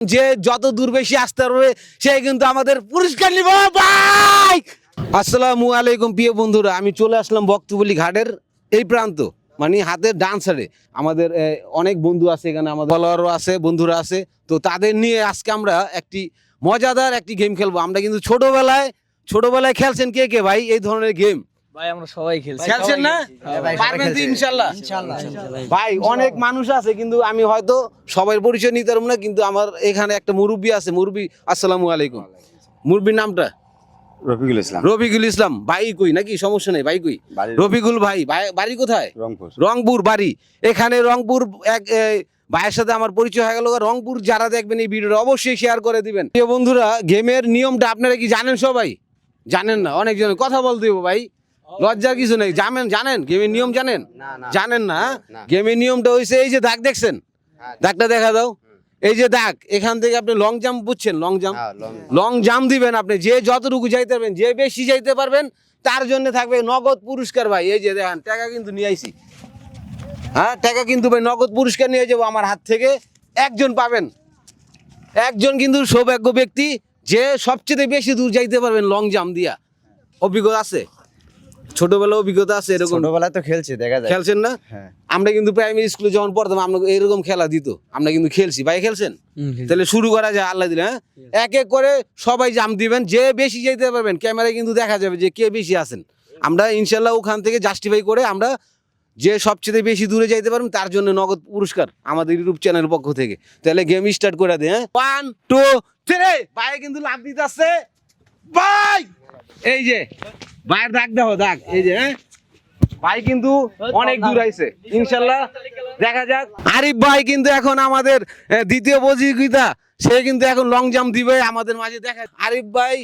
যে যত দূর বেশি আসতে পারবে সে কিন্তু আমাদের পুরস্কার নিব ভাই। আসসালামু আলাইকুম প্রিয় বন্ধুরা, আমি চলে আসলাম বক্তবলি ঘাটের এই প্রান্ত, মানে হাতের ডান সাইডে আমাদের অনেক বন্ধু আছে, এখানে আমাদের ফলোয়ারও আছে, বন্ধুরা আছে। তো তাদের নিয়ে আজকে আমরা একটি মজাদার একটি গেম খেলবো। আমরা কিন্তু ছোটবেলায় খেলছেন কে কে ভাই এই ধরনের গেম? ভাই আমরা সবাই খেলছি। খেলছেন না? পারবেন তো ইনশাআল্লাহ? ভাই অনেক মানুষ আছে, কিন্তু আমি হয়তো সবার পরিচয় নিতে পারবো না, কিন্তু আমার এখানে একটা মুরব্বী আছে। মুরব্বী আসসালামু আলাইকুম। মুরব্বীর নামটা? রফিকুল ইসলাম। রফিকুল ইসলাম ভাই কই নাকি? সমস্যা নেই, ভাই কই? রফিকুল ভাই বাড়ি কোথায়? রংপুর বাড়ি। এখানে রংপুর এক ভাইয়ের সাথে আমার পরিচয় হয়ে গেল। রংপুর যারা দেখবেন এই ভিডিওটা অবশ্যই শেয়ার করে দিবেন। প্রিয় বন্ধুরা, গেমের নিয়মটা আপনারা কি জানেন? সবাই জানেন না? অনেকজন কথা বলতে দেবো ভাই, লজ্জার কিছু নেই। জানেন গেমের নিয়ম জানেন? জানেন না? গেমের নিয়মটা হয়েছে এই যে দাগ দেখছেন, দাগটা দেখা দাও। এই যে দাগ, এখান থেকে আপনি লং জাম্প বুঝছেন? লং জাম্প দিবেন আপনি। যে যতটুকু যাইতে পারবেন, যে বেশি যাইতে পারবেন তার জন্য থাকবে নগদ পুরস্কার ভাই। এই যে দেখেন টাকা কিন্তু নিয়ে আইছি, হ্যাঁ টাকা কিন্তু ভাই নগদ পুরস্কার নিয়ে যাবো আমার হাত থেকে। একজন পাবেন, একজন কিন্তু সৌভাগ্য ব্যক্তি যে সবচেয়ে বেশি দূর যাইতে পারবেন লং জাম্প দিয়া। অভিজ্ঞতা আছে? ছোটবেলা অভিজ্ঞতা আছে এরকম? ছোটবেলায় তো খেলছি, দেখা যায়। খেলছেন না? হ্যাঁ। আমরা কিন্তু প্রাইমারি স্কুলে যখন পড়তাম আমরা এরকম খেলা দিত, আমরা কিন্তু খেলছি। ভাই খেলছেন? তাহলে শুরু করা যায় আল্লাহ দিলে। হ্যাঁ, এক এক করে সবাই জাম্প দিবেন, যে বেশি যেতে পারবেন ক্যামেরায় কিন্তু দেখা যাবে যে কে বেশি আছেন। আমরা ইনশাল্লাহ ওখান থেকে জাস্টিফাই করে আমরা যে সবচেয়ে বেশি দূরে যাইতে পারবেন তার জন্য নগদ পুরস্কার আমাদের ইউটিউব চ্যানেলের পক্ষ থেকে। তাহলে গেম স্টার্ট করে দে। হ্যাঁ, 1 2 3। ভাই কিন্তু লাভ দিতে আসছে ভাই। এই যে ভাইয়ের দাগ দেখো, দাগ এই যে। হ্যাঁ, ভাই কিন্তু অনেক দূর আইছে, ইনশাল্লাহ দেখা যাক। আরিফ ভাই কিন্তু এখন আমাদের দ্বিতীয় প্রতিযোগিতা, সে কিন্তু এখন লং জাম্প দিবে আমাদের মাঝে। দেখা আরিফ ভাই,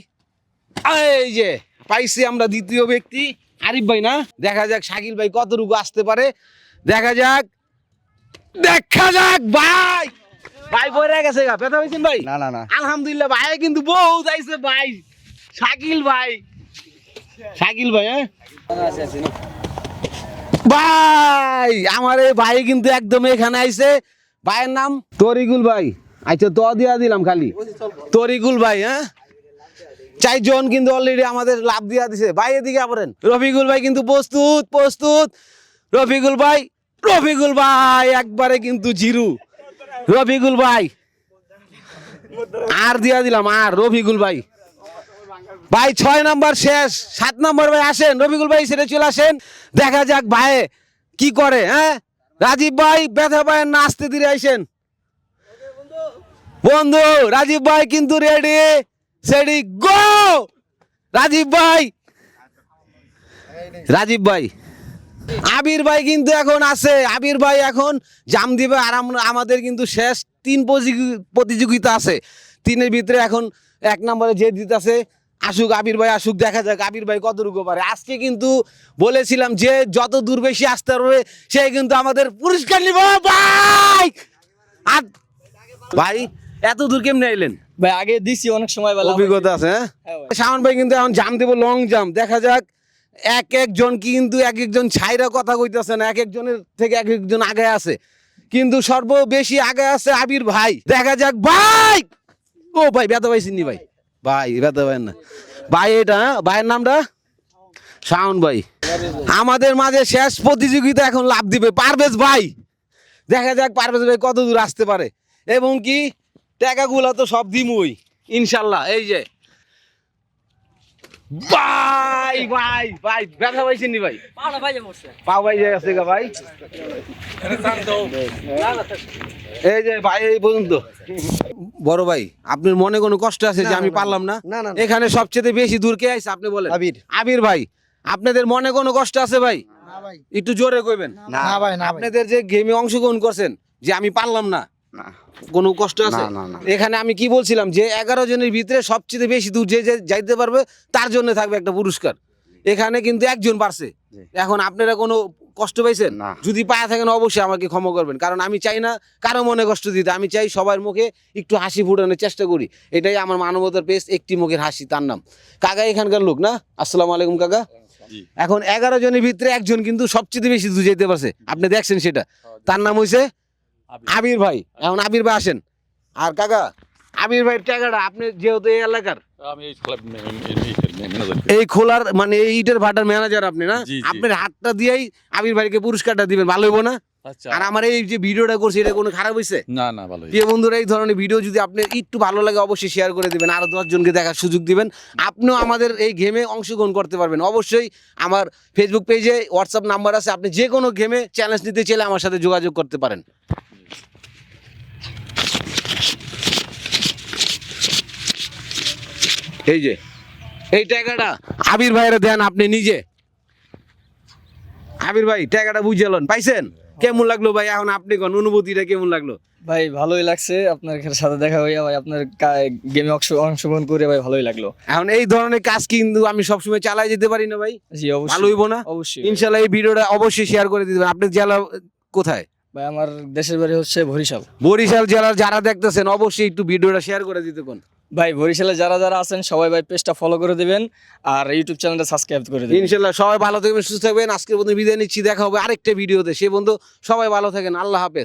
এই যে পাইছি আমরা দ্বিতীয় ব্যক্তি আরিফ ভাই না? দেখা যাক শাকিল ভাই কতটুকু আসতে পারে, দেখা যাক ভাই। ভাই পড়ে গেছে গা, ব্যথা হয়েছেন ভাই? না আলহামদুলিল্লাহ, ভাই কিন্তু বহুত আইছে ভাই। শাকিল ভাই, হ্যাঁ ভাই আমার এই ভাই কিন্তু একদম এখানে আইছে। ভাইয়ের নাম তরিকুল ভাই। আচ্ছা তো দিয়া দিলাম খালি তরিকুল ভাই। হ্যাঁ, 4 জন কিন্তু অলরেডি আমাদের লাভ দিয়া দিছে। ভাই এদিকে আবরেন। রফিকুল ভাই কিন্তু প্রস্তুত। রফিকুল ভাই একবারে কিন্তু জিরো। রফিকুল ভাই আর দিয়া দিলাম আর। রফিকুল ভাই 6 নাম্বার শেষ, 7 নাম্বার ভাই আসেন। রফিকুল ভাই ছেড়ে চলে আসেন, দেখা যাক ভাই কি করে। হ্যাঁ, রাজীব ভাই ব্যথা পায় না, আসতে ধীরে আইসেন বন্ধু। রাজীব ভাই কিন্তু রেডি সেডি গো। রাজীব ভাই আবির ভাই কিন্তু এখন আছে। আবির ভাই এখন জাম দিবে। আর আমাদের কিন্তু শেষ 3 প্রতিযোগিতা আছে। 3-এর ভিতরে এখন 1 নম্বরে যে দিতেছে আসুক, আবির ভাই আসুক, দেখা যাক আবির ভাই কতটুকু পারে। আজকে কিন্তু বলেছিলাম যে যত দূর বেশি আসতে পারবে সে কিন্তু আমাদের পুরস্কার নিব ভাই। আর ভাই এত দূর কেমনে আইলেন? ভাই আগে দিছি অনেক সময় বেলা অভিজ্ঞতা আছে? হ্যাঁ, শাওন ভাই কিন্তু এখন জাম দেব লং জাম্প। দেখা যাক একজন কিন্তু একজন ছাইরা কথা কইতেছে না, একজনের থেকে একজন আগে আছে, কিন্তু সর্ববেশি আগে আছে আবির ভাই। দেখা যাক ভাই। ও ভাই ব্যথা পাইছেন নি ভাই? ভাই ব্যথা পাইন না ভাই। এটা ভাইয়ের নামটা শাওন ভাই। আমাদের মাঝে শেষ প্রতিযোগিতা এখন লাভ দিবে পারভেজ ভাই। দেখা যাক পারভেজ ভাই কত দূর আসতে পারে, এবং কি টাকাগুলো তো সব দিমই ইনশাল্লাহ। এই যে ভাই ব্যথা পাইছেন নি ভাই? পাও ভাই আছে গা ভাই। এই যে ভাই এই পর্যন্ত। বড় ভাই আপনার মনে কোনো কষ্ট আছে যে আমি পারলাম না? এখানে সবচেয়ে বেশি দূর কে আইছে আপনি বলেন? আবির ভাই। আপনাদের মনে কোনো কষ্ট আছে ভাই? একটু জোরে কইবেন। আপনাদের যে গেমে অংশগ্রহণ করছেন যে আমি পারলাম না, কোনো কষ্ট আছে? এখানে আমি কি বলছিলাম যে 11 জনের ভিতরে সবচেয়ে বেশি দূর যে যাইতে পারবে তার জন্য থাকবে একটা পুরস্কার। এখানে কিন্তু একজন পারছে। এখন আপনারা কোনো কষ্ট পাইছেন? যদি পায়ে থাকেন অবশ্যই আমাকে ক্ষমা করবেন, কারণ আমি চাই না কারো মনে কষ্ট দিতে। আমি চাই সবার মুখে একটু হাসি ফুটানোর চেষ্টা করি। এটাই আমার মানবতার পেজ, একটি মুখের হাসি, তার নাম কাকা। এখানকার লোক না? আসসালামু আলাইকুম কাকা। এখন 11 জনের ভিতরে একজন কিন্তু সবচেয়ে বেশি দূর যেতে পারছে, আপনি দেখছেন সেটা, তার নাম হইছে আবির ভাই। এখন আবির ভাই আসেন। আর কাকা আবির ভাই টাকাটা আপনি যেহেতু এই এলাকার আমি এই ক্লাব ম্যানেজার এই খোলার মানে এই ইটের ভাটার ম্যানেজার আপনি না, জি, জি। আপনার হাতটা দিয়েই আবির ভাইকে পুরস্কারটা দিবেন, ভালো হইব না? আচ্ছা আর আমার এই যে ভিডিওটা করছি এটা কোনো খারাপ হয়েছে? না না ভালো প্রিয় বন্ধুরা, এই ধরনের ভিডিও যদি আপনার একটু ভালো লাগে অবশ্যই শেয়ার করে দিবেন, আরো 10 জনকে দেখার সুযোগ দিবেন। আপনিও আমাদের এই গেমে অংশগ্রহণ করতে পারবেন। অবশ্যই আমার ফেসবুক পেজে হোয়াটসঅ্যাপ নাম্বার আছে, আপনি যে কোনো গেমে চ্যালেঞ্জ নিতে চাইলে আমার সাথে যোগাযোগ করতে পারেন। এই যে এই টাকাটা আবির ভাইয়ের দেন আপনি নিজে। আবির ভাই টাকাটা বুঝলেন, পাইছেন? কেমন লাগলো ভাই? এখন আপনি কোন অনুভূতিটা কেমন লাগলো? ভাই ভালোই লাগছে আপনার সাথে দেখা হইয়া, ভাই আপনার গেমে অংশগ্রহণ করে ভাই ভালোই লাগলো। এখন এই ধরনের কাজ কিন্তু আমি সবসময় চালাই যেতে পারি না ভাই, জি ভালো অবশ্যই, হইব না? অবশ্যই ইনশাল্লাহ এই ভিডিওটা অবশ্যই শেয়ার করে দিবেন। আপনি জেলা কোথায়? ভাই আমার দেশের বাড়ি হচ্ছে বরিশাল। বরিশাল জেলার যারা দেখতেছেন অবশ্যই একটু ভিডিওটা শেয়ার করে দিতে কোন। ভাই বরিশালে যারা যারা আছেন সবাই ভাই পেজটা ফলো করে দিবেন আর ইউটিউব চ্যানেলটা সাবস্ক্রাইব করে দিবেন। ইনশাল্লাহ সবাই ভালো থাকবেন, সুস্থ থাকবেন। আজকের বন্ধু বিদায় নিচ্ছি, দেখা হবে আরেকটা ভিডিওতে। সে বন্ধু সবাই ভালো থাকেন, আল্লাহ হাফেজ।